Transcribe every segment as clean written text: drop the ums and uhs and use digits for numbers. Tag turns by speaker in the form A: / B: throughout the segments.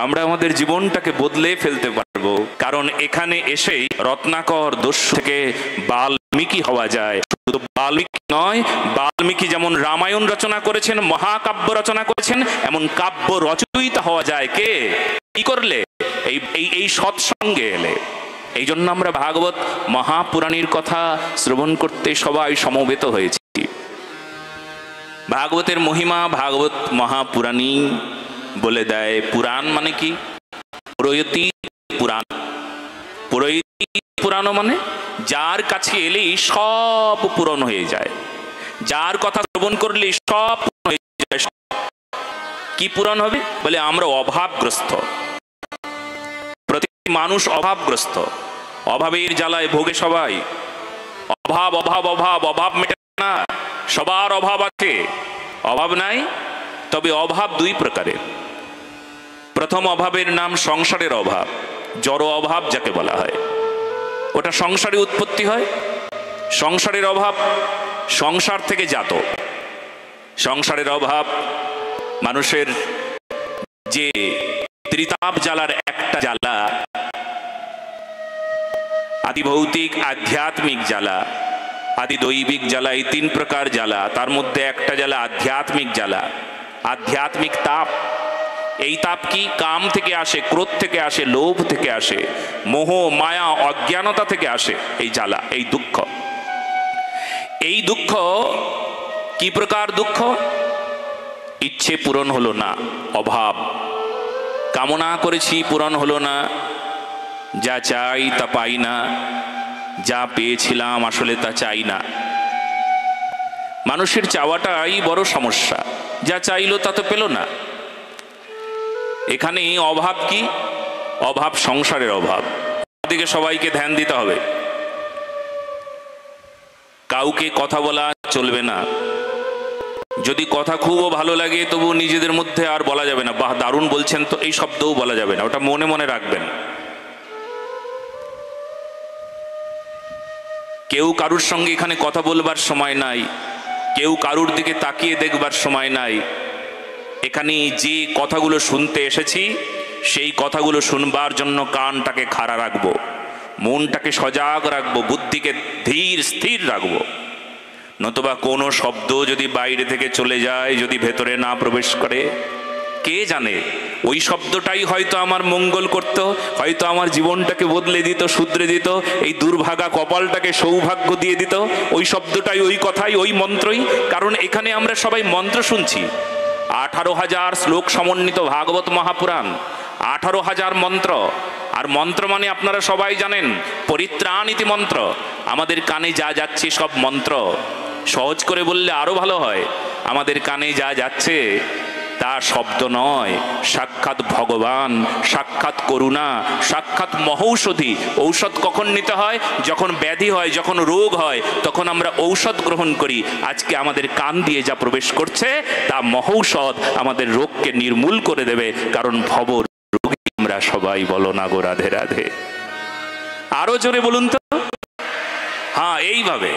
A: আমরা আমাদের জীবনটাকে বদলে ফেলতে পারবো, কারণ এখানে এসেই রত্নাকর দস্যু থেকে বাল্মীকি হওয়া যায়। শুধু বাল্মীকি নয়, বাল্মীকি যেমন রামায়ণ রচনা করেছেন, মহাকাব্য রচনা করেছেন, এমন কাব্য রচয়িতা হওয়া যায় কে? কি করলে? এই সৎসঙ্গে এলে। এই জন্য আমরা ভাগবত মহাপুরাণীর কথা শ্রবণ করতে সবাই সমবেত হয়েছি। ভাগবতের মহিমা ভাগবত মহাপুরাণী বলে দেয়। পুরাণ মানে কি? পুরোহিত পুরাণ। পুরোহিত পুরাণ মানে যার কাছে এলেই সব পূরণ হয়ে যায়, যার কথা শ্রবণ করলে সব পূরণ হয়ে যায়। কি পূরণ হবে? বলে আমরা অভাবগ্রস্ত, প্রতি মানুষ অভাবগ্রস্ত, অভাবের জ্বালায় ভোগে সবাই। অভাব অভাব অভাব, অভাব মেটে না, সবার অভাব আছে। অভাব নাই, তবে অভাব দুই প্রকারের। প্রথম অভাবের নাম সংসারের অভাব, জড় অভাব যাকে বলা হয়, ওটা সংসারে উৎপত্তি হয়। সংসারের অভাব সংসার থেকে জাত। সংসারের অভাব মানুষের যে ত্রিতাপ জ্বালার একটা জ্বালা, আদি ভৌতিক, আধ্যাত্মিক জ্বালা, আদি দৈবিক জ্বালা, এই তিন প্রকার জ্বালা। তার মধ্যে একটা জ্বালা আধ্যাত্মিক জ্বালা, আধ্যাত্মিক তাপ। এই তাপ কি? কাম থেকে আসে, ক্রোধ থেকে আসে, লোভ থেকে আসে, মোহ মায়া অজ্ঞানতা থেকে আসে এই জ্বালা, এই দুঃখ। এই দুঃখ কি প্রকার দুঃখ? ইচ্ছে পূরণ হলো না, অভাব। কামনা করেছি, পূরণ হলো না, যা চাই তা পাই না, যা পেয়েছিলাম আসলে তা চাই না। মানুষের চাওয়াটাই বড় সমস্যা, যা চাইলো তা তো পেল না। এখানে অভাব কি? অভাব সংসারের অভাব। দিকে সবাইকে ধ্যান দিতে হবে। কাউকে কথা বলা চলবে না। যদি কথা খুবও ভালো লাগে তবু নিজেদের মধ্যে আর বলা যাবে না, বাহ দারুণ বলছেন তো, এই শব্দও বলা যাবে না, ওটা মনে মনে রাখবেন। কেউ কারুর সঙ্গে এখানে কথা বলবার সময় নাই, কেউ কারুর দিকে তাকিয়ে দেখবার সময় নাই। এখানে যে কথাগুলো শুনতে এসেছি সেই কথাগুলো শুনবার জন্য কানটাকে খাড়া রাখবো, মনটাকে সজাগ রাখবো, বুদ্ধিকে ধীর স্থির রাখবো। নতুবা কোনো শব্দ যদি বাইরে থেকে চলে যায়, যদি ভেতরে না প্রবেশ করে, কে জানে ওই শব্দটাই হয়তো আমার মঙ্গল করত, হয়তো আমার জীবনটাকে বদলে দিত, শুধরে দিত, এই দুর্ভাগা কপালটাকে সৌভাগ্য দিয়ে দিত। ওই শব্দটাই, ওই কথাই, ওই মন্ত্রই। কারণ এখানে আমরা সবাই মন্ত্র শুনছি। 18,000 শ্লোক সমন্বিত ভাগবত মহাপুরাণ, 18,000 মন্ত্র। আর মন্ত্র মানে আপনারা সবাই জানেন, পরিত্রাণ ইতি মন্ত্র। আমাদের কানে যা যাচ্ছে সব মন্ত্র। সহজ করে বললে আরো ভালো হয়, আমাদের কানে যা যাচ্ছে তা শব্দ নয়, সাক্ষাৎ ভগবান, সাক্ষাৎ করুণা, সাক্ষাৎ মহৌষধি। ঔষধ কখন নিতে হয়? যখন ব্যাধি হয়, যখন রোগ হয়, তখন আমরা ঔষধ গ্রহণ করি। আজকে আমাদের কান দিয়ে যা প্রবেশ করছে তা মহৌষধ, আমাদের রোগকে নির্মূল করে দেবে। কারণ ভব রোগী আমরা সবাই। বলো না গো রাধে রাধে। আরো জোরে বলুন তো। হ্যাঁ, এইভাবে।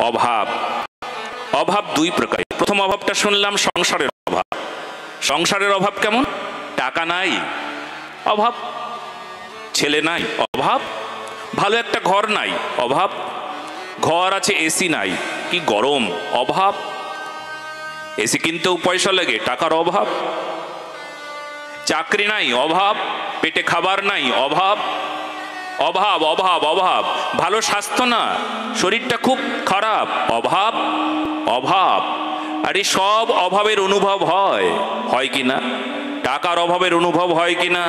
A: অভাব, অভাব দুই প্রকার। প্রথম অভাবটা শুনলাম সংসারের অভাব। সংসারের অভাব কেমন? টাকা নাই, অভাব। ছেলে নাই, অভাব। ভালো একটা ঘর নাই, অভাব। ঘর আছে, এসি নাই, কি গরম, অভাব। এসি কিনতেও পয়সা লাগে, টাকার অভাব। চাকরি নাই, অভাব। পেটে খাবার নাই, অভাব। অভাব অভাব অভাব। ভালো স্বাস্থ্য না, শরীরটা খুব খারাপ, অভাব অভাব। আর এই সব অভাবের অনুভব হয়, হয় কি না? টাকার অভাবের অনুভব হয় কি না?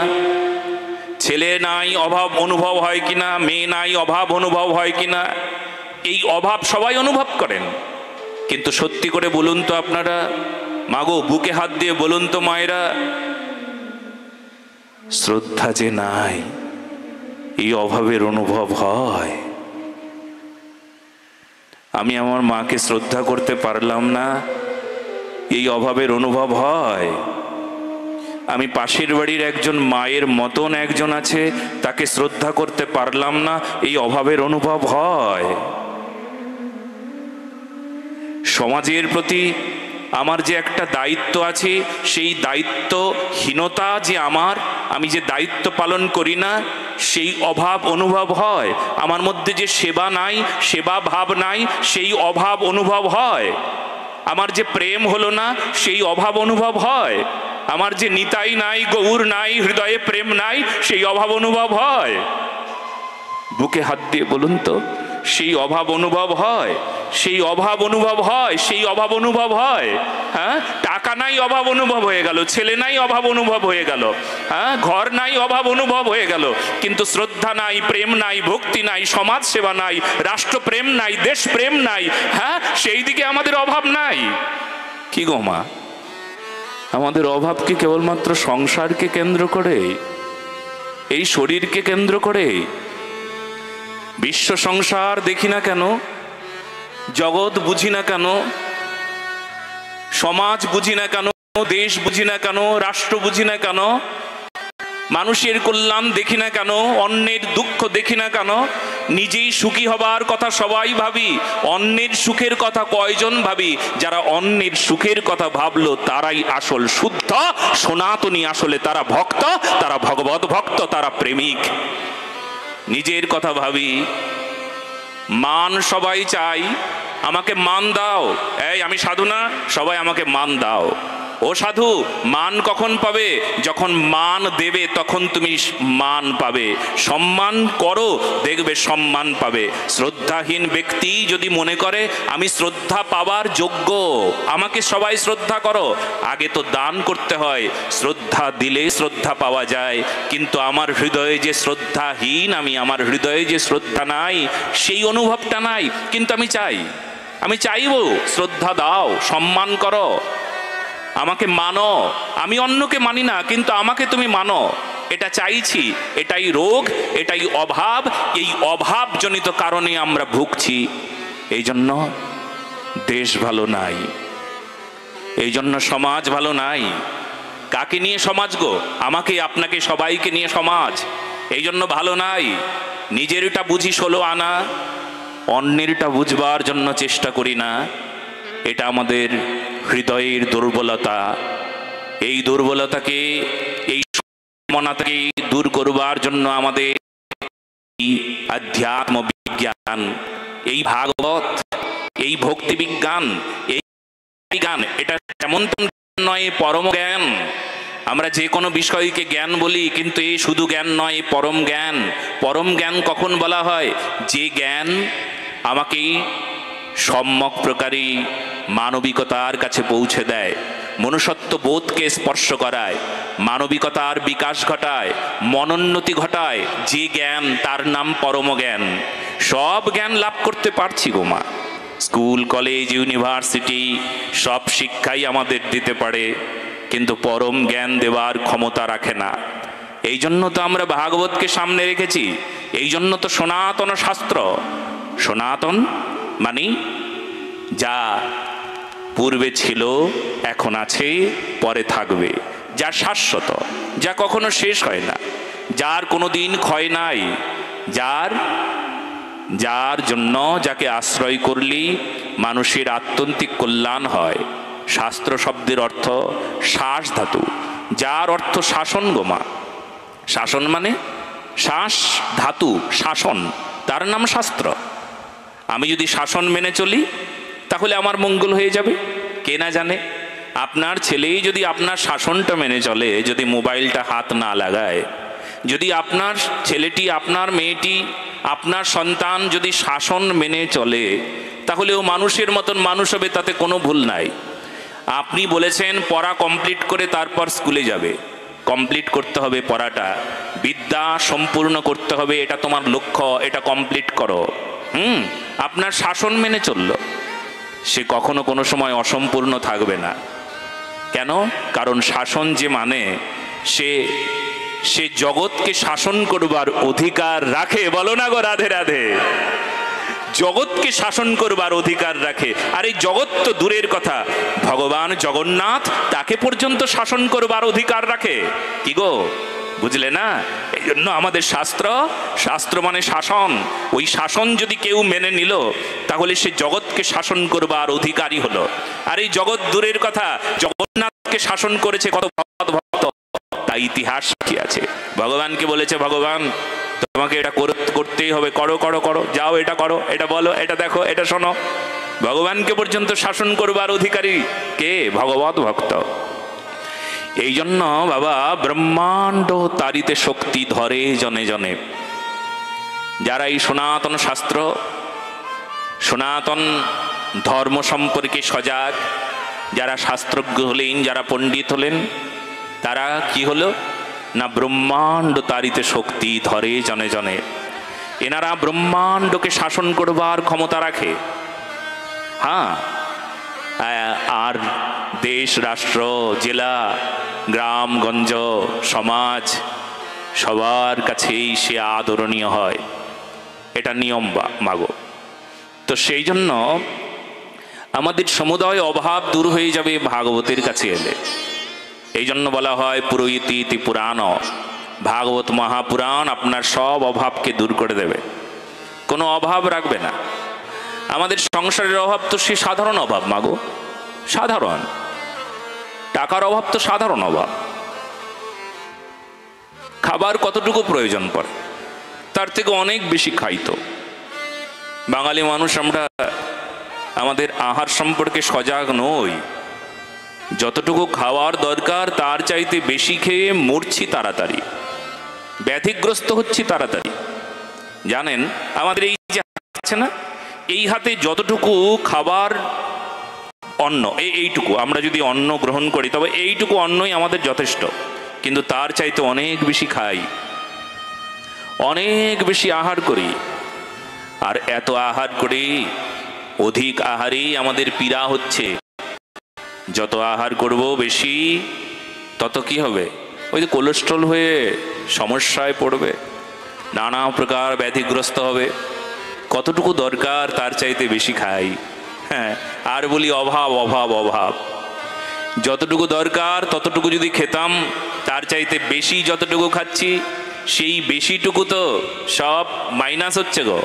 A: ছেলে নাই, অভাব অনুভব হয় কি না? মেয়ে নাই, অভাব অনুভব হয় কি না? এই অভাব সবাই অনুভব করেন। কিন্তু সত্যি করে বলুন তো আপনারা, মাগো বুকে হাত দিয়ে বলুন তো মায়েরা, শ্রদ্ধা যে নাই, এই অভাবের অনুভব হয়। আমি আমার মাকে শ্রদ্ধা করতে পারলাম না, এই অভাবের অনুভব হয়। আমি পাশের বাড়ির একজন মায়ের মতন একজন আছে, তাকে শ্রদ্ধা করতে পারলাম না, এই অভাবের অনুভব হয়। সমাজের প্রতি আমার যে একটা দায়িত্ব আছে, সেই দায়িত্বহীনতা যে আমি যে দায়িত্ব পালন করি না, সেই অভাব অনুভব হয়। আমার মধ্যে যে সেবা নাই, সেবা ভাব নাই, সেই অভাব অনুভব হয়। আমার যে প্রেম হলো না, সেই অভাব অনুভব হয়। আমার যে নিতাই নাই, গৌর নাই, হৃদয়ে প্রেম নাই, সেই অভাব অনুভব হয়। বুকে হাত দিয়ে বলুন তো, সেই অভাব অনুভব হয়, সেই অভাব অনুভব হয়, সেই অভাব অনুভব হয়। হ্যাঁ, টাকা নাই অভাব অনুভব হয়ে গেল, ছেলে নাই অভাব অনুভব হয়ে গেল, হ্যাঁ, ঘর নাই অভাব অনুভব হয়ে গেল, কিন্তু শ্রদ্ধা নাই, প্রেম নাই, ভক্তি নাই, সমাজ সেবা নাই, রাষ্ট্রপ্রেম নাই, দেশপ্রেম নাই। হ্যাঁ, সেই দিকে আমাদের অভাব নাই। কি গো মা, আমাদের অভাব কি কেবলমাত্র সংসারকে কেন্দ্র করে, এই শরীরকে কেন্দ্র করে? বিশ্ব সংসার দেখি না কেন, জগৎ বুঝি না কেন, সমাজ বুঝি না কেন, দেশ বুঝি না কেন, রাষ্ট্র বুঝি না কেন, মানুষের কল্যাণ দেখি না কেন, অন্যের দুঃখ দেখি না কেন? নিজেই সুখী হবার কথা সবাই ভাবি, অন্যের সুখের কথা কয়জন ভাবি? যারা অন্যের সুখের কথা ভাবলো তারাই আসল শুদ্ধ সনাতনী, আসলে তারা ভক্ত, তারা ভগবত ভক্ত, তারা প্রেমিক। নিজের কথা ভাবি, মান সবাই চাই, আমাকে মান দাও। এই আমি সাধু না, সবাই আমাকে মান দাও। ও সাধু, মান কখন পাবে? যখন মান দেবে তখন তুমি মান পাবে। সম্মান করো, দেখবে সম্মান পাবে। শ্রদ্ধাহীন ব্যক্তি যদি মনে করে আমি শ্রদ্ধা পাওয়ার যোগ্য, আমাকে সবাই শ্রদ্ধা করো, আগে তো দান করতে হয়। শ্রদ্ধা দিলে শ্রদ্ধা পাওয়া যায়, কিন্তু আমার হৃদয়ে যে শ্রদ্ধাহীন আমি, আমার হৃদয়ে যে শ্রদ্ধা নাই, সেই অনুভবটা নাই। কিন্তু আমি চাইব শ্রদ্ধা দাও, সম্মান করো, আমাকে মানো। আমি অন্যকে মানি না, কিন্তু আমাকে তুমি মানো, এটা চাইছি। এটাই রোগ, এটাই অভাব। এই অভাবজনিত কারণে আমরা ভুগছি। এই জন্য দেশ ভালো নাই, এই জন্য সমাজ ভালো নাই। কাকে নিয়ে সমাজ গো? আমাকে, আপনাকে, সবাইকে নিয়ে সমাজ। এই জন্য ভালো নাই। নিজেরটা বুঝি 16 আনা, অন্যেরটা বুঝবার জন্য চেষ্টা করি না। এটা আমাদের হৃদয়ের দুর্বলতা। এই দুর্বলতাকে, এই মনাকে দূর করবার জন্য আমাদের আধ্যাত্ম বিজ্ঞান, এই ভাগবত, এই ভক্তি বিজ্ঞান, এই জ্ঞান, এটা তেমন নয়, পরম জ্ঞান। আমরা যে কোনো বিষয়কে জ্ঞান বলি, কিন্তু এই শুধু জ্ঞান নয়, পরম জ্ঞান। পরম জ্ঞান কখন বলা হয়? যে জ্ঞান আমাকে সম্যক প্রকারী মানবিকতার কাছে পৌঁছে দেয়, মনুষ্যত্ব বোধকে স্পর্শ করায়, মানবিকতার বিকাশ ঘটায়, মনোন্নতি ঘটায়। যে জ্ঞান, তার নাম পরম জ্ঞান। সব জ্ঞান লাভ করতে পারছি গো মা, স্কুল, কলেজ, ইউনিভার্সিটি, সব শিক্ষাই আমাদের দিতে পারে, কিন্তু পরম জ্ঞান দেওয়ার ক্ষমতা রাখে না। এই জন্য তো আমরা ভাগবতকে সামনে রেখেছি। এই জন্য তো সনাতন শাস্ত্র। সনাতন মানে যা পূর্বে ছিল, এখন আছে, পরে থাকবে, যা শাশ্বত, যা কখনো শেষ হয় না, যার কোনো দিন ক্ষয় নাই, যার জন্য, যাকে আশ্রয় করলি মানুষের আত্যন্তিক কল্যাণ হয়। শাস্ত্র শব্দের অর্থ শ্বাস ধাতু, যার অর্থ শাসন গোমা। শাসন মানে শ্বাস ধাতু, শাসন, তার নাম শাস্ত্র। আমি যদি শাসন মেনে চলি তাহলে আমার মঙ্গল হয়ে যাবে। কে না জানে, আপনার ছেলেই যদি আপনার শাসনটা মেনে চলে, যদি মোবাইলটা হাত না লাগায়, যদি আপনার ছেলেটি, আপনার মেয়েটি, আপনার সন্তান যদি শাসন মেনে চলে, তাহলে ও মানুষের মতন মানুষ হবে, তাতে কোনো ভুল নাই। আপনি বলেছেন পড়া কমপ্লিট করে তারপর স্কুলে যাবে, কমপ্লিট করতে হবে পড়াটা, বিদ্যা সম্পূর্ণ করতে হবে, এটা তোমার লক্ষ্য, এটা কমপ্লিট করো। আপনার শাসন মেনে চললো, সে কখনো কোনো সময় অসম্পূর্ণ থাকবে না। কেন? কারণ শাসন যে মানে, সে জগৎকে শাসন করবার অধিকার রাখে। বলো না গো রাধে রাধে। জগৎকে শাসন করবার অধিকার রাখে। আর এই জগৎ তো দূরের কথা, ভগবান জগন্নাথ তাকে পর্যন্ত শাসন করবার অধিকার রাখে। কি গো, বুঝলে না? এই জন্য আমাদের শাস্ত্র মানে শাসন। ওই শাসন যদি কেউ মেনে নিল তাহলে সে জগৎকে শাসন করবার অধিকারী হলো। আর এই জগৎ দূরের কথা, জগন্নাথকে শাসন করেছে কত ভক্ত, তাই ইতিহাস কি আছে। ভগবানকে বলেছে, ভগবান তোমাকে এটা করতেই হবে, করো করো করো, যাও এটা করো, এটা বলো, এটা দেখো, এটা শোনো। ভগবানকে পর্যন্ত শাসন করবার অধিকারী কে? ভগবত ভক্ত। এই জন্য বাবা, ব্রহ্মাণ্ড তারিতে শক্তি ধরে জনে জনে। যারা এই সনাতন শাস্ত্র, সনাতন ধর্ম সম্পর্কে সজাগ, যারা শাস্ত্রজ্ঞ হলেন, যারা পণ্ডিত হলেন, তারা কি হলো না, ব্রহ্মাণ্ড তারিতে শক্তি ধরে জনে জনে। এনারা ব্রহ্মাণ্ডকে শাসন করবার ক্ষমতা রাখে। হ্যাঁ, আর দেশ, রাষ্ট্র, জেলা, গ্রামগঞ্জ, সমাজ সবার কাছেই সে আদরণীয় হয়। এটা নিয়ম মাগো। তো সেই জন্য আমাদের সমুদয় অভাব দূর হয়ে যাবে ভাগবতের কাছে এলে। এই জন্য বলা হয় পুরোহিত ইতি পুরাণ। ভাগবত মহাপুরাণ আপনার সব অভাবকে দূর করে দেবে, কোনো অভাব রাখবে না। আমাদের সংসারের অভাব তো সে সাধারণ অভাব মাগো, সাধারণ। টাকার অভাব তো সাধারণ অভাব। খাবার কতটুকু প্রয়োজন পড়ে, তার থেকে অনেক বেশি খাইতো। বাঙালি মানুষ আমরা আমাদের আহার সম্পর্কে সজাগ নই। যতটুকু খাওয়ার দরকার তার চাইতে বেশি খেয়ে মরছি তাড়াতাড়ি, ব্যাধিগ্রস্ত হচ্ছি তাড়াতাড়ি। জানেন আমাদের এই যে আছে না, এই হাতে যতটুকু খাবার অন্ন, এইটুকু আমরা যদি অন্ন গ্রহণ করি তবে এইটুকু অন্নই আমাদের যথেষ্ট, কিন্তু তার চাইতে অনেক বেশি খাই, অনেক বেশি আহার করি। আর এত আহার করি, অধিক আহারেই আমাদের পীড়া হচ্ছে। যত আহার করব বেশি, তত কি হবে, ওই যে কোলেস্ট্রল হয়ে সমস্যায় পড়বে, নানা প্রকার ব্যাধিগ্রস্ত হবে। কতটুকু দরকার তার চাইতে বেশি খাই। হ্যাঁ, আর বলি অভাব অভাব অভাব। যতটুকু দরকার ততটুকু যদি খেতাম, তার চাইতে বেশি যতটুকু খাচ্ছি, সেই বেশিটুকু তো সব মাইনাস হচ্ছে গো,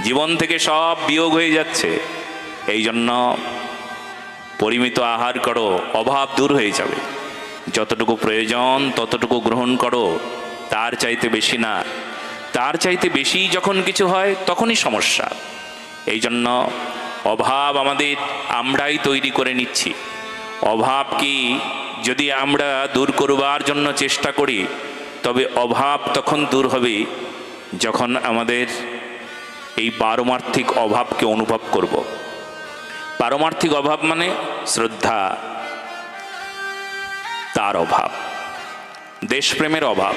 A: জীবন থেকে সব বিয়োগ হয়ে যাচ্ছে। এই জন্য পরিমিত আহার করো, অভাব দূর হয়ে যাবে। যতটুকু প্রয়োজন ততটুকু গ্রহণ করো, তার চাইতে বেশি না। তার চাইতে বেশি যখন কিছু হয় তখনই সমস্যা। এই জন্য অভাব আমাদের আমরাই তৈরি করে নিচ্ছি। অভাব কি যদি আমরা দূর করবার জন্য চেষ্টা করি, তবে অভাব তখন দূর হবে যখন আমাদের এই পারমার্থিক অভাবকে অনুভব করব। পারমার্থিক অভাব মানে শ্রদ্ধা, তার অভাব, দেশপ্রেমের অভাব,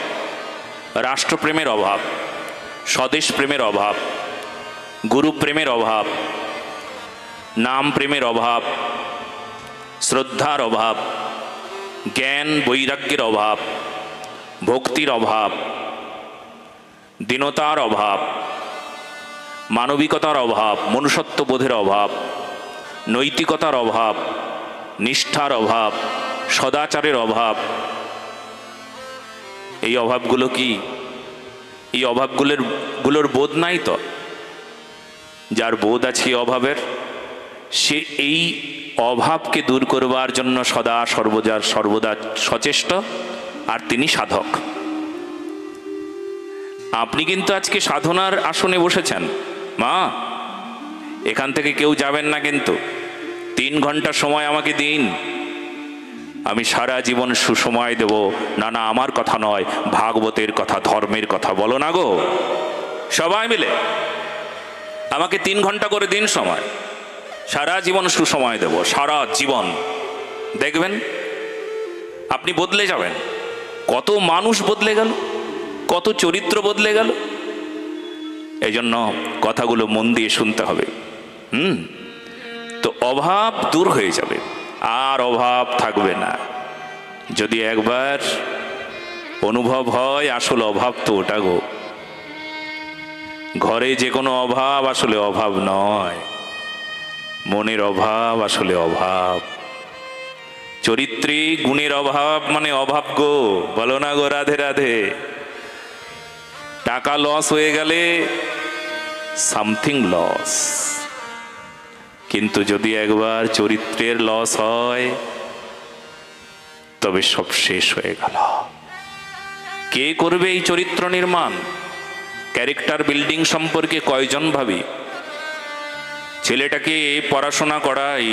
A: রাষ্ট্রপ্রেমের অভাব, স্বদেশ প্রেমের অভাব, গুরুপ্রেমের অভাব, নাম প্রেমের অভাব, শ্রদ্ধার অভাব, জ্ঞান বৈরাগ্যের অভাব, ভক্তির অভাব, দীনতার অভাব, মানবিকতার অভাব, মনুষ্যত্ববোধের অভাব, নৈতিকতার অভাব, নিষ্ঠার অভাব, সদাচারের অভাব। এই অভাবগুলো কি, এই অভাবগুলোর বোধ নাই তো? যার বোধ আছে অভাবের, সে এই অভাবকে দূর করবার জন্য সদা সর্বদা সচেষ্ট, আর তিনি সাধক। আপনি কিন্তু আজকে সাধনার আসনে বসেছেন মা, এখান থেকে কেউ যাবেন না কিন্তু। 3 ঘন্টা সময় আমাকে দিন, আমি সারা জীবন সুসময় দেব। না না, আমার কথা নয়, ভাগবতের কথা, ধর্মের কথা বলো না গো। সবাই মিলে আমাকে 3 ঘন্টা করে দিন সময়, সারা জীবন সুসময় দেব, সারা জীবন। দেখবেন আপনি বদলে যাবেন। কত মানুষ বদলে গেল, কত চরিত্র বদলে গেল। এই জন্য কথাগুলো মন দিয়ে শুনতে হবে। তো অভাব দূর হয়ে যাবে, আর অভাব থাকবে না। যদি একবার অনুভব হয় আসল অভাব তো ওটা গো, ঘরে যে কোনো অভাব আসলে অভাব নয়, মনের অভাব আসলে অভাব। চরিত্রে গুণের অভাব মানে অভাব গো, বলো না গো রাধে রাধে। টাকা লস হয়ে গেলে সামথিং লস, কিন্তু যদি একবার চরিত্রের লস হয় তবে সব শেষ হয়ে গেল। কে করবে এই চরিত্র নির্মাণ? ক্যারেক্টার বিল্ডিং সম্পর্কে কয়জন ভাবি? ছেলেটাকে পড়াশোনা করাই,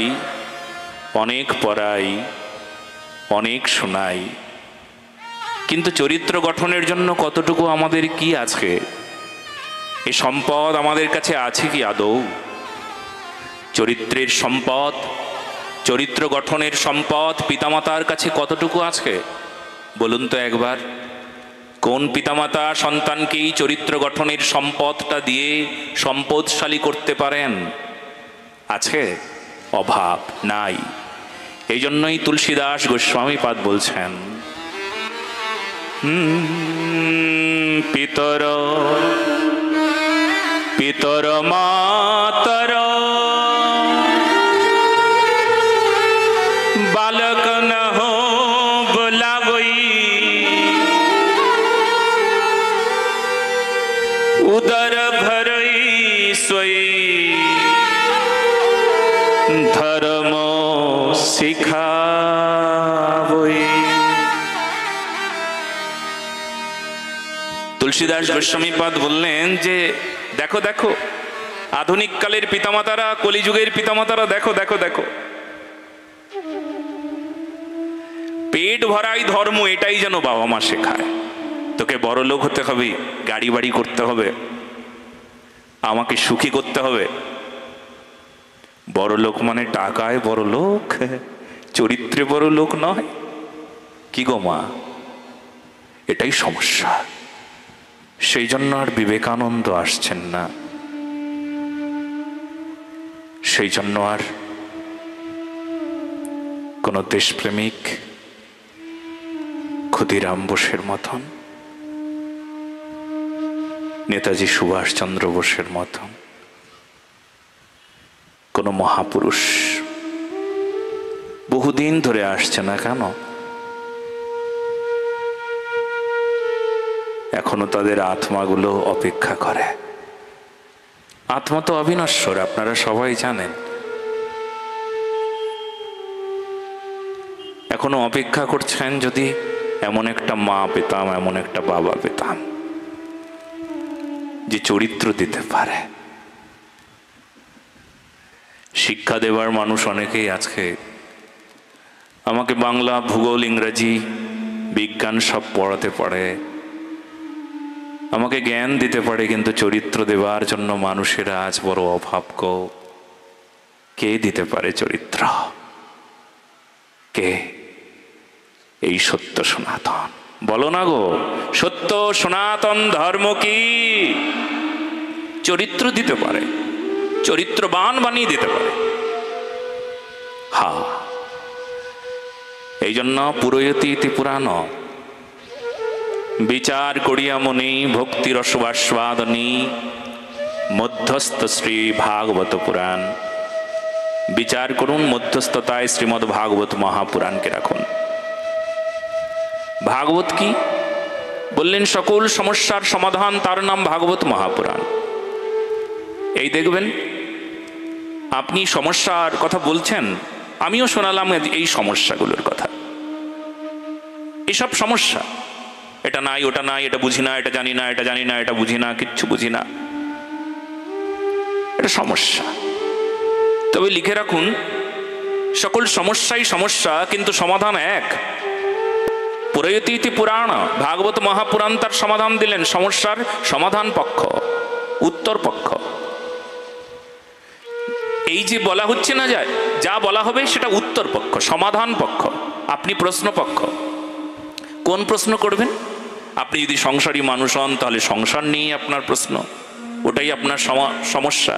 A: অনেক পড়াই, অনেক শোনাই, কিন্তু চরিত্র গঠনের জন্য কতটুকু আমাদের কি আছে? এই সম্পদ আমাদের কাছে আছে কি আদৌ? চরিত্রের সম্পদ, চরিত্র গঠনের সম্পদ পিতামাতার কাছে কতটুকু আছে বলুন তো একবার? কোন পিতামাতা সন্তানকে এই চরিত্র গঠনের সম্পদটা দিয়ে সম্পদশালী করতে পারেন? আছে? অভাব নাই। এই জন্যই তুলসীদাস গোস্বামীপাদ বলছেন, পিতর পিতর মাতর বালক ন হো বোলাবই, উদর ভরই সোই ধর্ম শিখাবই। তুলসীদাস গোস্বামীপাদ বললেন যে দেখো দেখো আধুনিক কালের পিতামাতারা, কলিযুগের পিতামাতারা, দেখো দেখো দেখো, পেট ভরাই ধর্ম এটাই যেন বাবা মা শেখায়। তোকে বড় লোক হতে হবে, গাড়ি বাড়ি করতে হবে, আমাকে সুখী করতে হবে। বড় লোক মানে টাকায় বড় লোক, চরিত্রে বড় লোক নয়। কি গো মা, এটাই সমস্যা। সেই জন্য আর বিবেকানন্দ আসছেন না, সেই জন্য আর কোন দেশপ্রেমিক ক্ষুদিরাম বোসের মতন, নেতাজি সুভাষচন্দ্র বোসের মতন কোন মহাপুরুষ বহুদিন ধরে আসছে না কেন? এখনো তাদের আত্মাগুলো অপেক্ষা করে। আত্মা তো অবিনশ্বর, আপনারা সবাই জানেন। এখনো অপেক্ষা করছেন যদি এমন একটা মা পেতাম, এমন একটা বাবা পেতাম যে চরিত্র দিতে পারে। শিক্ষা দেবার মানুষ অনেকেই আজকে আমাকে বাংলা, ভূগোল, ইংরেজি, বিজ্ঞান সব পড়াতে পারে, আমাকে জ্ঞান দিতে পারে, কিন্তু চরিত্র দেবার জন্য মানুষেরা আজ বড় অভাব গো। কে দিতে পারে চরিত্র? কে? এই সত্য সনাতন। বলো না গো, সত্য সনাতন ধর্ম কি চরিত্র দিতে পারে, চরিত্রবান বানিয়ে দিতে পারে। হ্যাঁ, এই জন্য পুরোয়তি ইতি পুরাণ, বিচার করিয়া মনি ভক্তি রসবাস্বাদনী মধ্যস্থ শ্রী ভাগবত পুরাণ। বিচার করুন, মধ্যস্থতায় শ্রীমদ্ ভাগবত মহাপুরাণকে রাখুন। ভাগবত কি বললেন? সকল সমস্যার সমাধান, তার নাম ভাগবত মহাপুরাণ। এই দেখবেন আপনি সমস্যার কথা বলছেন, আমিও শোনালাম এই সমস্যাগুলোর কথা। এসব সমস্যা, এটা নাই, ওটা নাই, এটা বুঝি না, এটা জানি না, এটা জানি না, এটা বুঝি না, কিচ্ছু বুঝি না, এটা সমস্যা। তবে লিখে রাখুন, সকল সমস্যাই সমস্যা, কিন্তু সমাধান এক। পুরোয়তি ইতি পুরাণ, ভাগবত মহাপুরাণ তার সমাধান দিলেন। সমস্যার সমাধান পক্ষ, উত্তর পক্ষ। এই যে বলা হচ্ছে না, যায় যা বলা হবে সেটা উত্তর পক্ষ, সমাধান পক্ষ। আপনি প্রশ্ন পক্ষ। কোন প্রশ্ন করবেন? আপনি যদি সংসারী মানুষ হন তাহলে সংসার নিয়ে আপনার প্রশ্ন, ওটাই আপনার সমস্যা।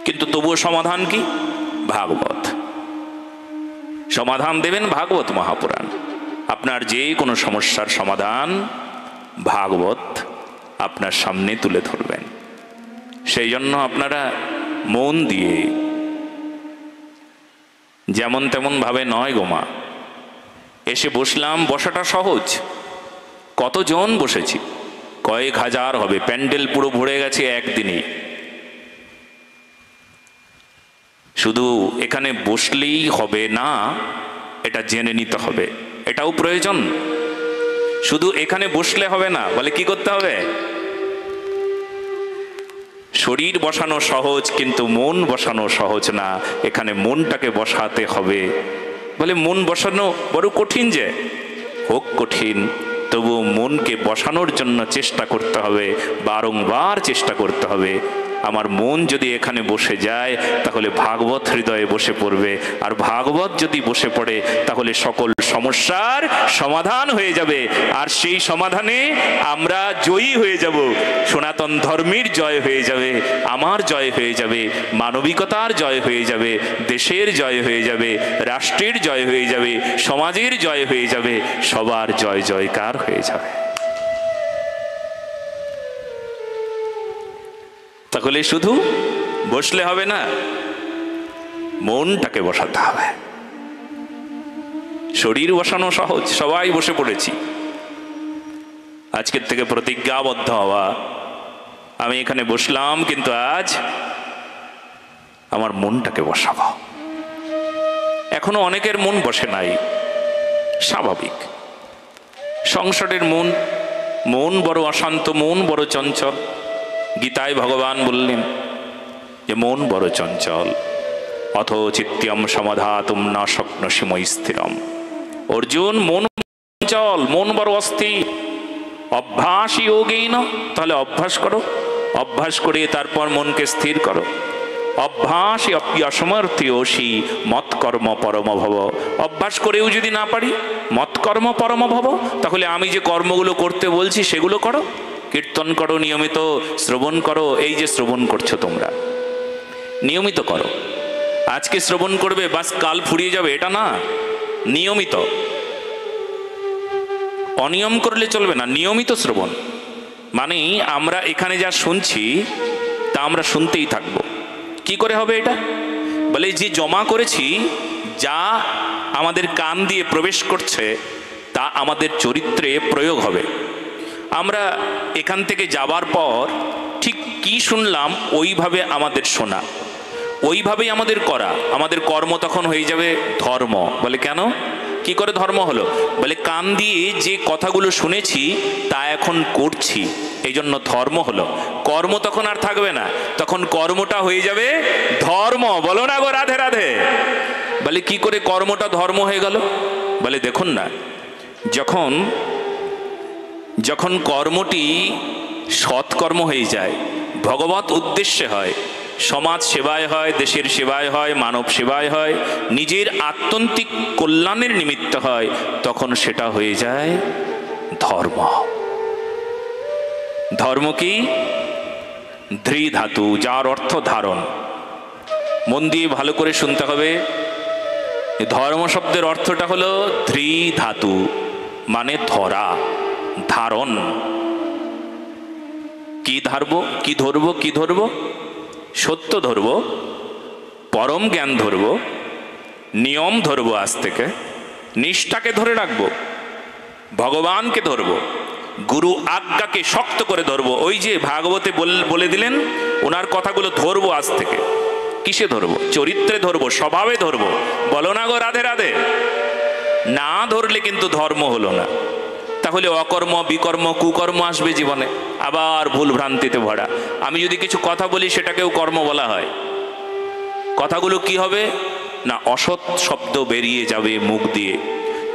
A: কিন্তু তবুও সমাধান কি? ভাগবত। সমাধান দেবেন ভাগবত মহাপুরাণ। আপনার যে কোনো সমস্যার সমাধান ভাগবত আপনার সামনে তুলে ধরবেন। সেই জন্য আপনারা মন দিয়ে যেমন তেমন ভাবে নয় গো মা। এসে বসলাম, বসাটা সহজ। কতজন বসেছি, কয়েক হাজার হবে, প্যান্ডেল পুরো ভরে গেছে একদিনেই। শুধু এখানে বসলেই হবে না, এটা জেনে নিতে হবে, এটাও প্রয়োজন। শুধু এখানে বসলে হবে না, বলে কি করতে হবে? শরীর বসানো সহজ, কিন্তু মন বসানো সহজ না। এখানে মনটাকে বসাতে হবে। বলে মন বসানো বড় কঠিন, যে হোক কঠিন, তবু মনকে বসানোর জন্য চেষ্টা করতে হবে, বারংবার চেষ্টা করতে হবে। আমার মন যদি এখানে বসে যায় তাহলে ভাগবত হৃদয়ে বসে পড়বে, আর ভাগবত যদি বসে পড়ে তাহলে সকল সমস্যার সমাধান হয়ে যাবে, আর সেই সমাধানে আমরা জয়ী হয়ে যাব। সনাতন ধর্মের জয় হয়ে যাবে, আমার জয় হয়ে যাবে, মানবিকতার জয় হয়ে যাবে, দেশের জয় হয়ে যাবে, রাষ্ট্রের জয় হয়ে যাবে, সমাজের জয় হয়ে যাবে, সবার জয় জয়কার হয়ে যাবে। তাহলে শুধু বসলে হবে না, মনটাকে বসাতে হবে। শরীর বসানো সহজ, সবাই বসে পড়েছি। আজকের থেকে প্রতিজ্ঞাবদ্ধ হওয়া, আমি এখানে বসলাম, কিন্তু আজ আমার মনটাকে বসাবো। এখনো অনেকের মন বসে নাই, স্বাভাবিক। সংসারের মন, মন বড় অশান্ত, মন বড় চঞ্চল। গীতায় ভগবান বললেন যে মন বড় চঞ্চল, অথ চিত্যম সমাধাতুম না শক্নোষি ময়ি স্থিরম। অর্জুন, মন চঞ্চল, মন বড় অস্থির। অভ্যাস যোগেন, তাহলে অভ্যাস করো, অভ্যাস করে তারপর মনকে স্থির করো। অভ্যাস অপি অসমর্থ্যোষি মৎকর্ম পরম ভব। অভ্যাস করেও যদি না পারি, মৎকর্ম পরম ভব, তাহলে আমি যে কর্মগুলো করতে বলছি সেগুলো করো। কীর্তন করো, নিয়মিত শ্রবণ করো। এই যে শ্রবণ করছো তোমরা, নিয়মিত করো। আজকে শ্রবণ করবে, বাস কাল ফুরিয়ে যাবে, এটা না। নিয়মিত, অনিয়ম করলে চলবে না। নিয়মিত শ্রবণ মানে আমরা এখানে যা শুনছি তা আমরা শুনতেই থাকবো। কি করে হবে এটা? বলে যে জমা করেছি, যা আমাদের কান দিয়ে প্রবেশ করছে তা আমাদের চরিত্রে প্রয়োগ হবে। আমরা এখান থেকে যাবার পর ঠিক কি শুনলাম ওইভাবে আমাদের শোনা, ওইভাবেই আমাদের করা, আমাদের কর্ম তখন হয়ে যাবে ধর্ম। বলে কেন, কি করে ধর্ম হলো? বলে কান দিয়ে যে কথাগুলো শুনেছি তা এখন করছি, এই জন্য ধর্ম হলো। কর্ম তখন আর থাকবে না, তখন কর্মটা হয়ে যাবে ধর্ম। বলো না গো রাধে রাধে। বলে কি করে কর্মটা ধর্ম হয়ে গেল? বলে দেখুন না, যখন কর্মটি সৎকর্ম হয়ে যায়, ভগবত উদ্দেশ্যে হয়, সমাজ সেবায় হয়, দেশের সেবায় হয়, মানব সেবায় হয়, নিজের আত্যন্তিক কল্যাণের নিমিত্ত হয়, তখন সেটা হয়ে যায় ধর্ম। ধর্ম কি? ধৃ ধাতু, যার অর্থ ধারণ। মন দিয়ে ভালো করে শুনতে হবে। ধর্ম শব্দের অর্থটা হলো ধৃ ধাতু, মানে ধরা, ধারণ। কি ধারবো, কি ধরবো, কি ধরবো? সত্য ধরবো, পরম জ্ঞান ধরবো, নিয়ম ধরবো, আজ থেকে নিষ্ঠাকে ধরে রাখবো, ভগবানকে ধরবো, গুরু আজ্ঞাকে শক্ত করে ধরবো। ওই যে ভাগবতে বলে দিলেন, ওনার কথাগুলো ধরবো আজ থেকে। কিসে ধরবো? চরিত্রে ধরবো, স্বভাবে ধরবো। বলো না গো রাধে রাধে। না ধরলে কিন্তু ধর্ম হলো না। তাহলে অকর্ম, বিকর্ম, কুকর্ম আসবে জীবনে, আবার ভুল ভ্রান্তিতে ভরা। আমি যদি কিছু কথা বলি সেটাকেও কর্ম বলা হয়। কথাগুলো কি হবে না, অসৎ শব্দ বেরিয়ে যাবে মুখ দিয়ে।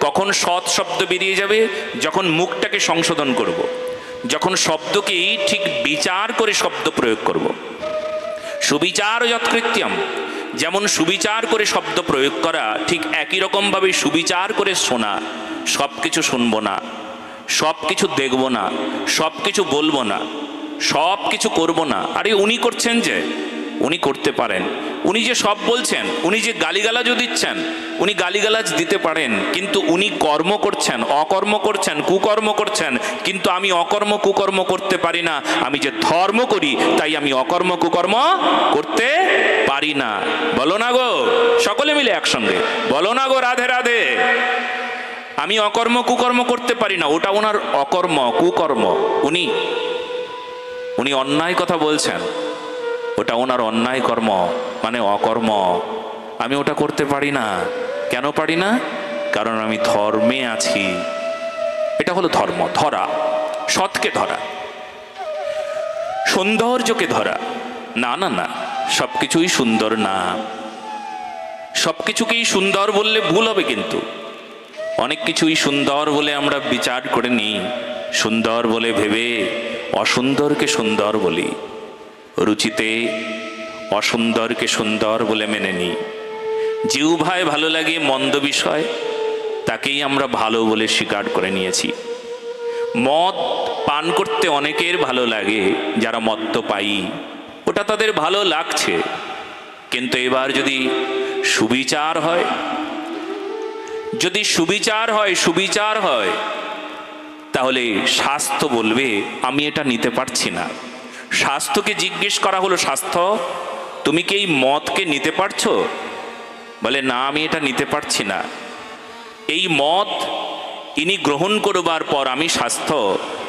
A: কখন সৎ শব্দ বেরিয়ে যাবে? যখন মুখটাকে সংশোধন করব, যখন শব্দকেই ঠিক বিচার করে শব্দ প্রয়োগ করব। সুবিচার যৎকৃত্যম, যেমন সুবিচার করে শব্দ প্রয়োগ করা, ঠিক একই রকমভাবে সুবিচার করে শোনা। সব কিছু শুনবো না, সব কিছু দেখবো না, সব কিছু বলবো না, সব কিছু করবো না। আরে উনি করছেন যে, উনি করতে পারেন। উনি যে সব বলছেন, উনি যে গালিগালাজও দিচ্ছেন, উনি গালিগালাজ দিতে পারেন, কিন্তু উনি কর্ম করছেন, অকর্ম করছেন, কুকর্ম করছেন। কিন্তু আমি অকর্ম কুকর্ম করতে পারি না। আমি যে ধর্ম করি তাই আমি অকর্ম কুকর্ম করতে পারি না। বলো না গো, সকলে মিলে একসঙ্গে বলো না গো, রাধে রাধে। আমি অকর্ম কুকর্ম করতে পারি না, ওটা ওনার অকর্ম কুকর্ম। উনি অন্যায় কথা বলছেন, ওটা ওনার অন্যায় কর্ম, মানে অকর্ম। আমি ওটা করতে পারি না। কেন পারি না? কারণ আমি ধর্মে আছি। এটা হলো ধর্ম, ধরা, সৎকে ধরা, সৌন্দর্যকে ধরা। না না না, সবকিছুই সুন্দর না। সবকিছুকেই সুন্দর বললে ভুল হবে, কিন্তু অনেক কিছুই সুন্দর বলে আমরা বিচার করে নিই, সুন্দর বলে ভেবে অসুন্দরকে সুন্দর বলি, রুচিতে অসুন্দরকে সুন্দর বলে মেনে নিই। জিহ্বায় ভালো লাগে মন্দ বিষয়, তাকেই আমরা ভালো বলে স্বীকার করে নিয়েছি। মদ পান করতে অনেকের ভালো লাগে, যারা মদ্যপায়ী, ওটা তাদের ভালো লাগছে। কিন্তু এবার যদি সুবিচার হয়, যদি সুবিচার হয়, তাহলে স্বাস্থ্য বলবে আমি এটা নিতে পারছি না। স্বাস্থ্যকে জিজ্ঞেস করা হলো, স্বাস্থ্য তুমি কি এই মদকে নিতে পারছো? বলে না, আমি এটা নিতে পারছি না। এই মদ ইনি গ্রহণ করবার পর আমি স্বাস্থ্য,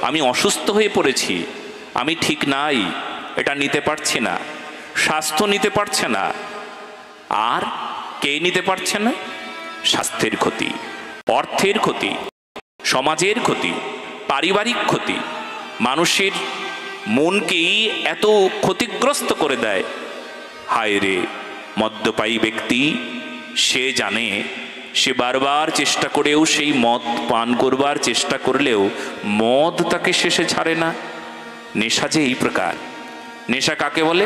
A: আমি অসুস্থ হয়ে পড়েছি, আমি ঠিক নাই, এটা নিতে পারছি না। স্বাস্থ্য নিতে পারছে না। আর কে নিতে পারছে না? স্বাস্থ্যের ক্ষতি, অর্থের ক্ষতি, সমাজের ক্ষতি, পারিবারিক ক্ষতি, মানুষের মনকেই এত ক্ষতিগ্রস্ত করে দেয়। হায় রে, মদ্যপায়ী ব্যক্তি, সে জানে, সে বারবার চেষ্টা করেও, সেই মদ পান করবার চেষ্টা করলেও মদ তাকে শেষে ছাড়ে না। নেশা যে এই প্রকার। নেশা কাকে বলে?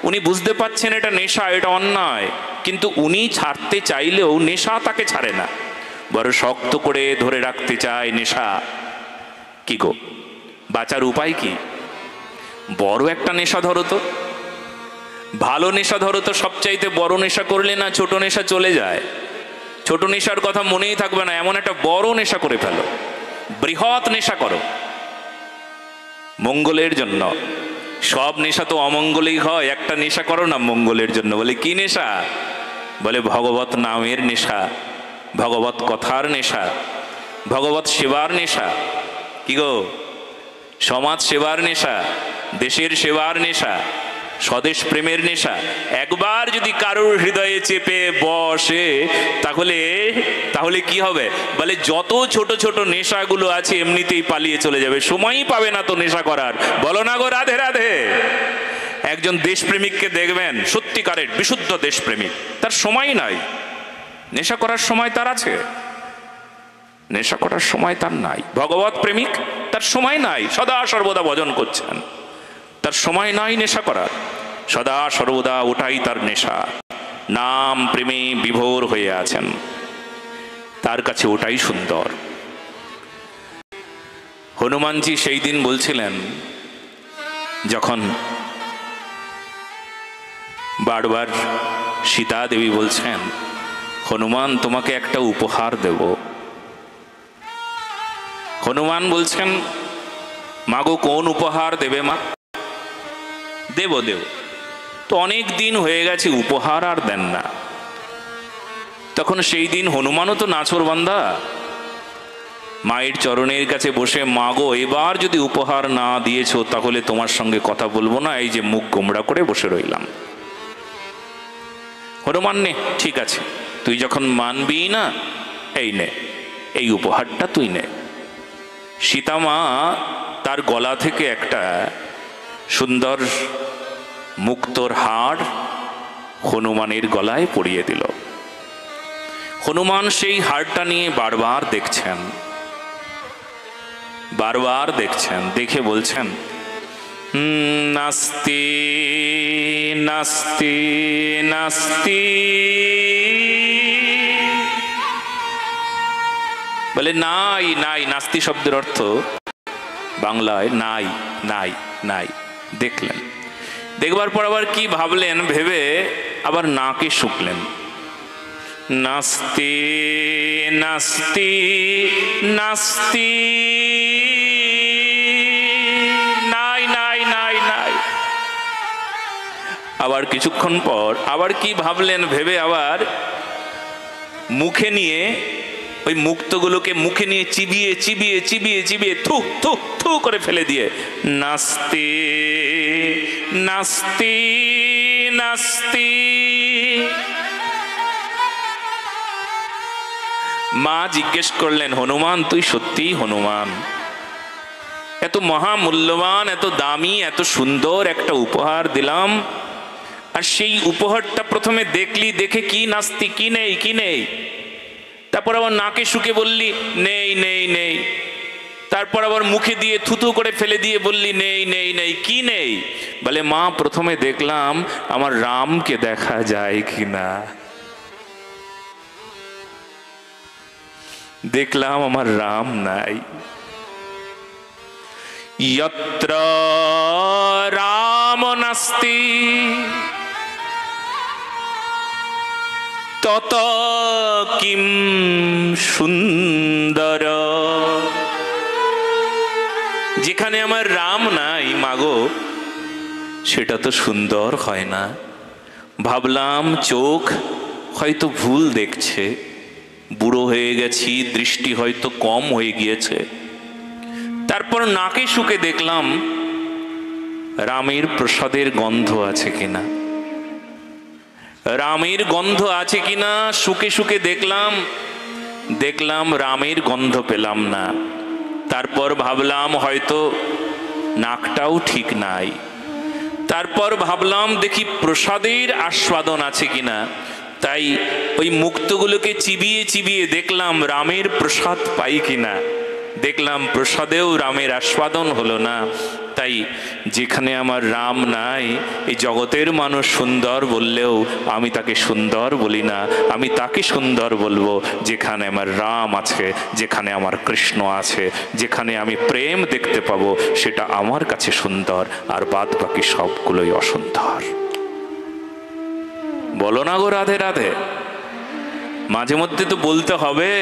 A: উনি বুঝতে পারছেন এটা নেশা, এটা অন্যায়, কিন্তু উনি ছাড়তে চাইলেও নেশা তাকে ছাড়ে না, বড় শক্ত করে ধরে রাখতে চায় নেশা। কি গো, বাঁচার উপায় কি? বড় একটা নেশা ধরো তো, ভালো নেশা ধরো তো। সবচাইতে বড় নেশা করলে না ছোট নেশা চলে যায়। ছোট নেশার কথা মনেই থাকবে না, এমন একটা বড় নেশা করে ফেলো, বৃহৎ নেশা করো মঙ্গলের জন্য। সব নেশা তো অমঙ্গলেই হয়, একটা নেশা করো না মঙ্গলের জন্য। বলে কি নেশা? বলে ভগবত নামের নেশা, ভগবত কথার নেশা, ভগবত সেবার নেশা। কি গো, সমাজ সেবার নেশা, দেশের সেবার নেশা, স্বদেশ প্রেমের নেশা। একবার যদি কারোর হৃদয়ে চেপে বসে, তাহলে কি হবে? বলে যত ছোট ছোট নেশাগুলো আছে এমনিতেই পালিয়ে চলে যাবে, সময়ই পাবে না তো নেশা করার। বলো না গো, রাধে রাধে। একজন দেশপ্রেমিককে দেখবেন, সত্যিকারের বিশুদ্ধ দেশপ্রেমিক, তার সময় নাই নেশা করার সময়, তার আছে, নেশা করার সময় তার নাই। ভগবত প্রেমিক, তার সময় নাই, সদা সর্বদা ভজন করছেন, তার সময় নাই নেশা করার, সদা সর্বদা ওটাই তার নেশা। নাম প্রেমে বিভোর হয়ে আছেন, তার কাছে ওটাই সুন্দর। হনুমানজি সেই দিন বলছিলেন, যখন বারবার সীতা দেবী বলছেন, হনুমান তোমাকে একটা উপহার দেব। হনুমান বলছেন, মাগো কোন উপহার দেবে মা? দেব দেব, তো অনেক দিন হয়ে গেছে উপহার আর দেন না। তখন সেই দিন হনুমানও তো নাছোড়বান্দা, মায়ের চরণের কাছে বসে, মাগো এবার যদি উপহার না দিয়েছো তাহলে তোমার সঙ্গে কথা বলবো না, এই যে মুখ গোমড়া করে বসে রইলাম। হনুমান, নে, ঠিক আছে, তুই যখন মানবি না, এই নে, এই উপহারটা তুই নে। সীতামা তার গলা থেকে একটা সুন্দর মুক্তোর হার হনুমানের গলায় পরিয়ে দিল। হনুমান সেই হারটা নিয়ে বারবার দেখছেন, দেখে বলছেন, নাস্তি নাস্তি নাস্তি। বলে নাই নাই, নাস্তি শব্দের অর্থ বাংলায় নাই নাই নাই। দেখলেন দেখবার পর আবার কি ভাবলেন, ভেবে আবার নাকে শুকলেন। নাস্তি নাস্তি নাস্তি, নাই নাই নাই নাই। আবার কিছুক্ষণ পর আবার কি ভাবলেন, ভেবে আবার মুখে নিয়ে ওই মুক্তগুলোকে মুখে নিয়ে চিবিয়ে চিবিয়ে চিবিয়ে চিবিয়ে থু থু থু করে ফেলে দিয়ে নাস্তি নাস্তি নাস্তি। মা জিজ্ঞেস করলেন, হনুমান তুই সত্যি হনুমান? এত মহামূল্যবান, এত দামি, এত সুন্দর একটা উপহার দিলাম, আর সেই উপহারটা প্রথমে দেখলি, দেখে কি নাস্তি, কি নেই কি নেই, তারপর আবার নাকে শুকে বললি নেই নেই নেই, তারপর আবার মুখে দিয়ে থুতু করে ফেলে দিয়ে বললি নেই নেই নেই, কি নেই? বলে মা প্রথমে দেখলাম আমার রামকে দেখা যায় কিনা, দেখলাম আমার রাম নাই। যত্র রাম নাস্তি তত কিম সুন্দর। যেখানে আমার রাম নাই মাগো, সেটা তো সুন্দর হয় না। ভাবলাম চোখ হয়তো ভুল দেখছে, বুড়ো হয়ে গেছি, দৃষ্টি হয়তো কম হয়ে গিয়েছে। তারপর নাকে শুকে দেখলাম রামের প্রসাদের গন্ধ আছে কিনা, রামের গন্ধ আছে কিনা। শুকে শুকে দেখলাম, দেখলাম রামের গন্ধ পেলাম না। তারপর ভাবলাম হয়তো নাকটাও ঠিক নাই। তারপর ভাবলাম দেখি প্রসাদের আস্বাদন আছে কিনা। তাই ওই মুক্তগুলোকে চিবিয়ে চিবিয়ে দেখলাম রামের প্রসাদ পাই কিনা। দেখলাম প্রসাদেও রামের আস্বাদন হলো না। তাই যেখানে আমার রাম নাই, এই জগতের মানুষ সুন্দর বললেও আমি তাকে সুন্দর বলি না। আমি তাকে সুন্দর বলবো যেখানে আমার রাম আছে, যেখানে আমার কৃষ্ণ আছে, যেখানে আমি প্রেম দেখতে পাবো, সেটা আমার কাছে সুন্দর, আর বাদ বাকি সবগুলোই অসুন্দর। বলো না গো রাধে রাধে। মাঝে মধ্যে তো বলতে হবে,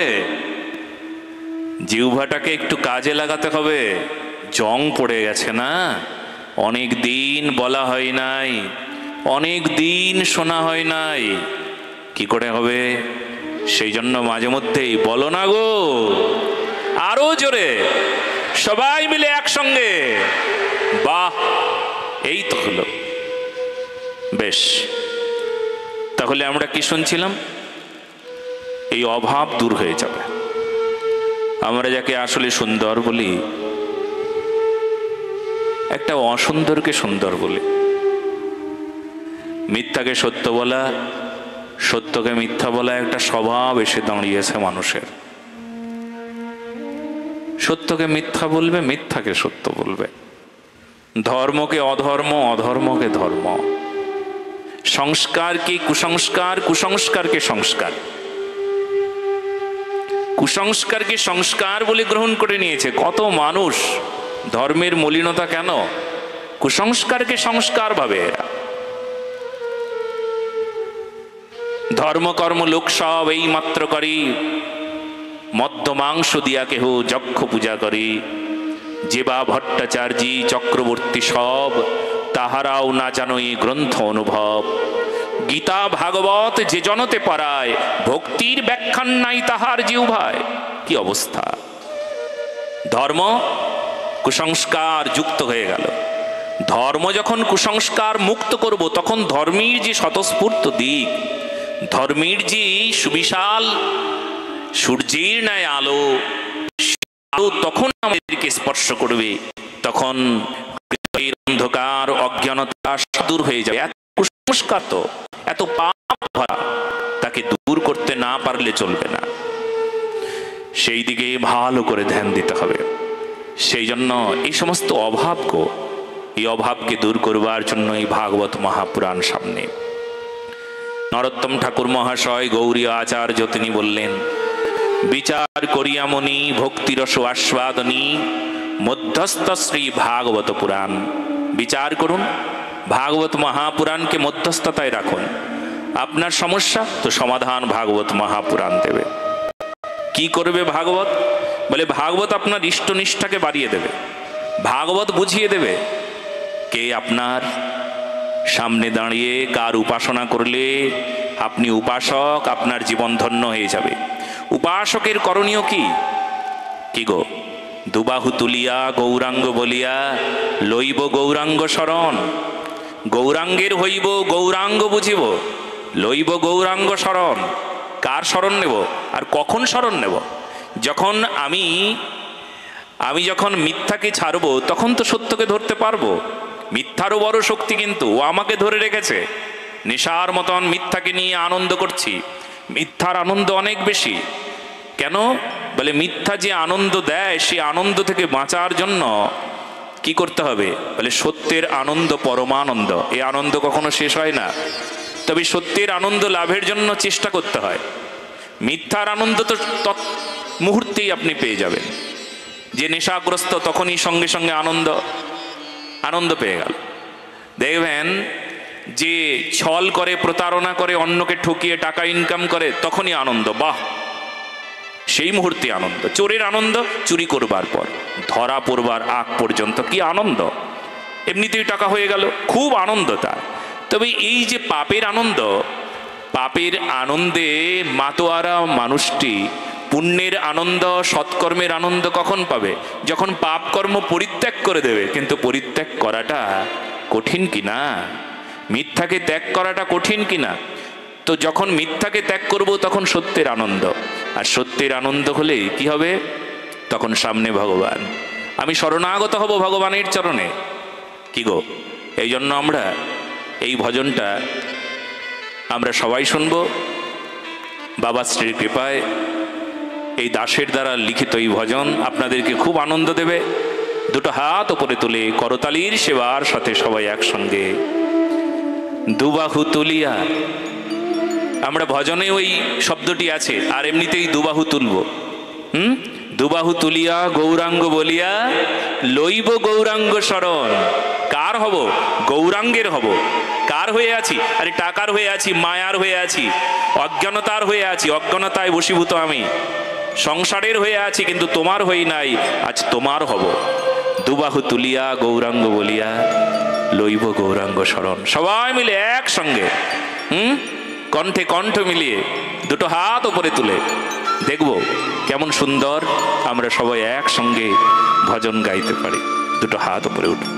A: জিহ্বাটাকে একটু কাজে লাগাতে হবে। জং পড়ে গেছে না, অনেক দিন বলা হয় নাই, অনেক দিন শোনা হয় নাই, কি করে হবে? সেই জন্য মাঝে মধ্যেই বলো না গো, আরো জোরে সবাই মিলে একসঙ্গে, বাহ, এই তো হলো। বেশ, তাহলে আমরা কি শুনছিলাম? এই অভাব দূর হয়ে যাবে। আমরা যাকে আসলে সুন্দর বলি, একটা অসুন্দরকে সুন্দর বলি। মিথ্যাকে সত্য বলা, সত্যকে মিথ্যা বলা একটা স্বভাব এসে দাঁড়িয়েছে মানুষের। সত্যকে মিথ্যা বলবে, মিথ্যাকে সত্য বলবে, ধর্মকে অধর্ম, অধর্মকে ধর্ম, সংস্কারকে কুসংস্কার, কুসংস্কারকে সংস্কার, কুসংস্কারকে সংস্কার বলে গ্রহণ করে নিয়েছে কত মানুষ। ধর্মের মলিনতা কেন? কুসংস্কারকে সংস্কার ভাবে এরা। ধর্মকর্ম লোক সব এই মাত্র করি, মদ্য মাংস দিয়া কেহ যক্ষ পূজা করি। যেবা ভট্টাচার্যী চক্রবর্তী সব, তাহারাও না জানো এই গ্রন্থ অনুভব। গীতা ভাগবত যে জনতে পড়ায়, ভক্তির ব্যাখ্যান নাই তাহার জিহ্বায়। কি অবস্থা! ধর্ম কুসংস্কার যুক্ত হয়ে গেল। ধর্ম যখন কুসংস্কার মুক্ত করব, তখন ধর্মের যে স্বতঃস্ফূর্ত দিক, ধর্মের যে সুবিশাল সূর্যের ন্যায় আলো, তখন আমাদেরকে স্পর্শ করবে। তখন অন্ধকার, অজ্ঞানতা দূর হয়ে যাবে। এত কুসংস্কার, তো এত পাপ ভরা, তাকে দূর করতে না পারলে চলবে না। সেই দিকে ভালো করে ধ্যান দিতে হবে। সেই জন্য এই সমস্ত অভাবকে, এই অভাবকে দূর করবার জন্য এই ভাগবত মহাপুরাণ সামনে। নরোত্তম ঠাকুর মহাশয় গৌরী আচার্য তিনি বললেন, বিচার করিয়ামনি ভক্তিরস আস্বাদনী মধ্যস্থ শ্রী ভাগবত পুরাণ। বিচার করুন, ভাগবত মহাপুরাণকে মধ্যস্থতায় রাখুন। আপনার সমস্যা তো সমাধান ভাগবত মহাপুরাণ দেবে। কি করবে ভাগবত? বলে ভাগবত আপনার ইষ্টনিষ্ঠাকে বাড়িয়ে দেবে, ভাগবত বুঝিয়ে দেবে কে আপনার সামনে দাঁড়িয়ে কার উপাসনা করলে আপনি উপাসক, আপনার জীবন ধন্য হয়ে যাবে। উপাসকের করণীয় কি? কি গো? দুবাহু তুলিয়া গৌরাঙ্গ বলিয়া লইব গৌরাঙ্গ শরণ। গৌরাঙ্গের হইব গৌরাঙ্গ বুঝিব, লইব গৌরাঙ্গ শরণ। কার শরণ নেব আর কখন শরণ নেব? যখন আমি যখন মিথ্যাকে ছাড়বো তখন তো সত্যকে ধরতে পারবো। মিথ্যারও বড় শক্তি, কিন্তু ও আমাকে ধরে রেখেছে। নেশার মতন মিথ্যাকে নিয়ে আনন্দ করছি, মিথ্যার আনন্দ অনেক বেশি। কেন? বলে মিথ্যা যে আনন্দ দেয় সেই আনন্দ থেকে বাঁচার জন্য কি করতে হবে? বলে সত্যের আনন্দ পরমানন্দ, এই আনন্দ কখনো শেষ হয় না। তবে সত্যের আনন্দ লাভের জন্য চেষ্টা করতে হয়। মিথ্যার আনন্দ তো মুহূর্তেই আপনি পেয়ে যাবেন। যে নেশাগ্রস্ত তখনই সঙ্গে সঙ্গে আনন্দ পেয়ে গেল। দেখবেন যে ছল করে, প্রতারণা করে, অন্যকে ঠকিয়ে টাকা ইনকাম করে, তখনই আনন্দ, বাহ, সেই মুহূর্তে আনন্দ। চোরের আনন্দ চুরি করবার পর, ধরা পড়বার আগ পর্যন্ত কি আনন্দ! এমনিতেই টাকা হয়ে গেল, খুব আনন্দ তার। তবে এই যে পাপের আনন্দ, পাপের আনন্দে মাতোয়ারা মানুষটি পুণ্যের আনন্দ, সৎকর্মের আনন্দ কখন পাবে? যখন পাপ কর্ম পরিত্যাগ করে দেবে। কিন্তু পরিত্যাগ করাটা কঠিন কিনা, মিথ্যাকে ত্যাগ করাটা কঠিন কিনা। তো যখন মিথ্যাকে ত্যাগ করব তখন সত্যের আনন্দ, আর সত্যের আনন্দ হলে কি হবে? তখন সামনে ভগবান, আমি শরণাগত হব ভগবানের চরণে। কি গো? এই জন্য আমরা এই ভজনটা আমরা সবাই শুনব। বাবা শ্রীর কৃপায় এই দাসের দ্বারা লিখিত এই ভজন আপনাদেরকে খুব আনন্দ দেবে। দুটো হাত ওপরে তুলে করতালির সেবার সাথে সবাই একসঙ্গে দুবাহু তুলিয়া, আমরা ভজনে ওই শব্দটি আছে, আর এমনিতেই দুবাহু তুলব। দুবাহু তুলিয়া গৌরাঙ্গ বলিয়া লইব গৌরাঙ্গ শরণ। কার হব? গৌরাঙ্গের হব। কার হয়ে আছি? আরে টাকার হয়ে আছি, মায়ার হয়ে আছি, অজ্ঞানতার হয়ে আছি, অজ্ঞানতায় বশীভূত আমি, সংসারের হয়ে আছি, কিন্তু তোমার হই নাই, আজ তোমার হব। দুবাহু তুলিয়া গৌরাঙ্গ বলিয়া লইব গৌরাঙ্গ শরণ। সবাই মিলে একসঙ্গে কণ্ঠে কণ্ঠ মিলিয়ে দুটো হাত উপরে তুলে দেখব কেমন সুন্দর আমরা সবাই একসঙ্গে ভজন গাইতে পারি। দুটো হাত উপরে উঠো।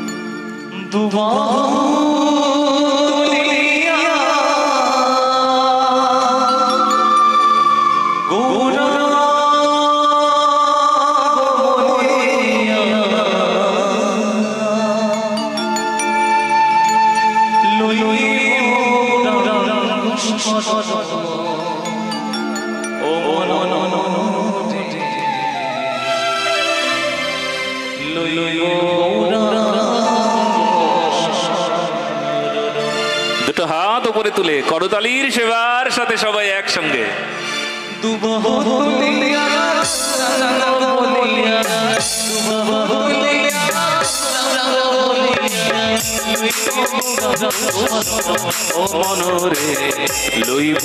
A: দুটো হাত উপরে তুলে করতালির সেবার সাথে সবাই একসঙ্গে মনরে লইব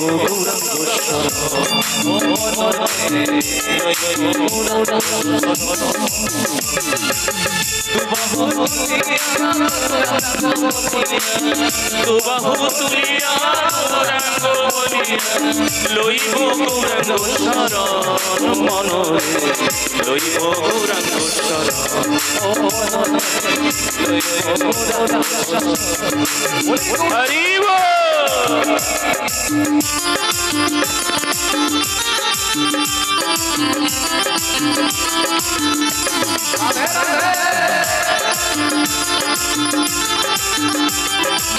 A: দুবাহু তুলিয়া গৌরাঙ্গ বলিয়া লইব গৌরাঙ্গ শরণ। মনরে লইব গৌরাঙ্গ শরণ। হরি বল।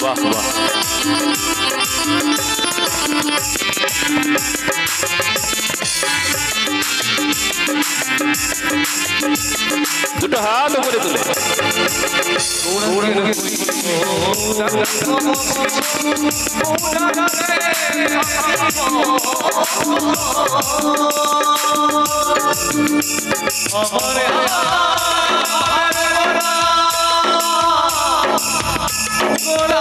A: বাহ বাহ। দুটো হাত উপরে তুলে গোরা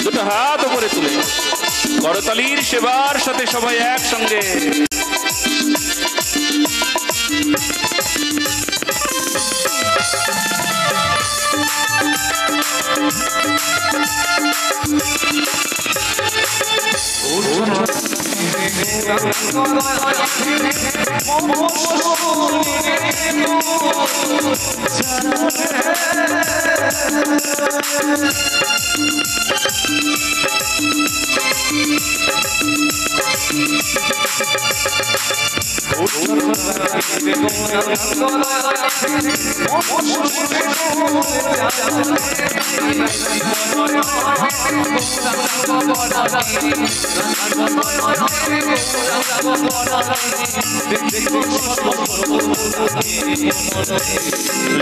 A: দুটো হাত উপরে তুলে করতালির সেবার সাথে সবাই একসঙ্গে।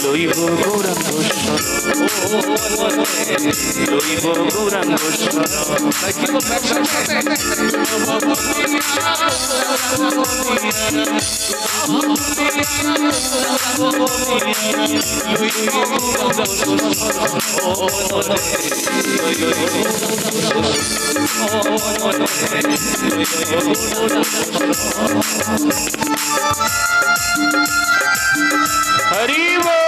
A: লইব গৌরাঙ্গ লইব গৌরাঙ্গ হরি বল।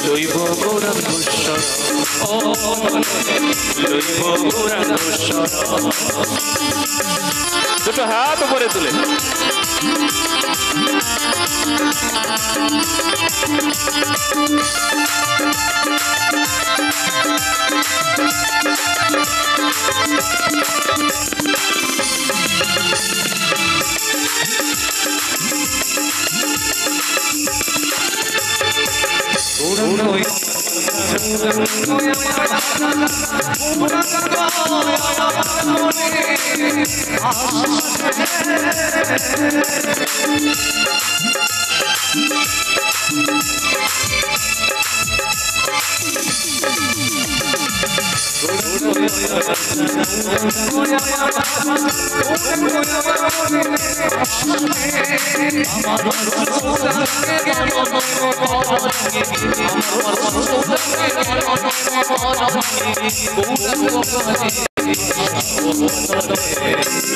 A: লইব গৌরাঙ্গ লইব গৌরাঙ্গ। দুটো হাত উপরে তুলে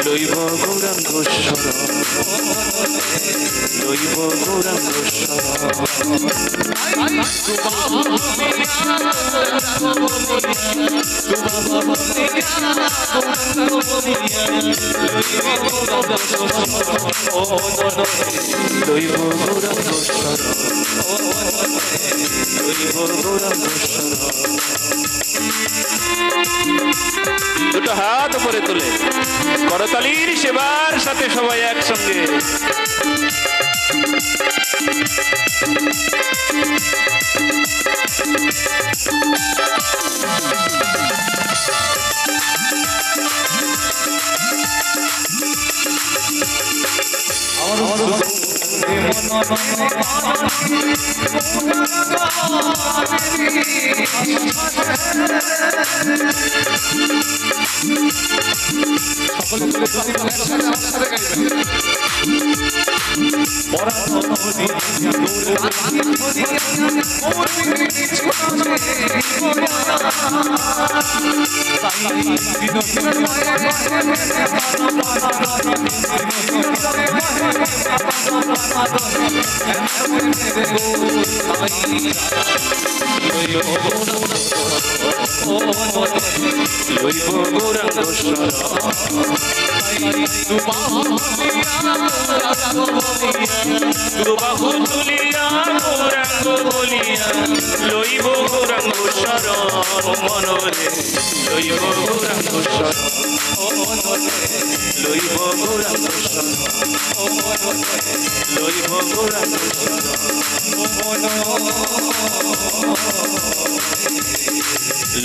A: লইব গৌরাঙ্গ লইব গৌরাঙ্গ লইব গৌরাঙ্গ দুটো হাত উপরে তুলে করতালির সেবার সাথে সবাই একসঙ্গে।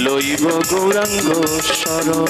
B: লইব গৌরাঙ্গ শরণ।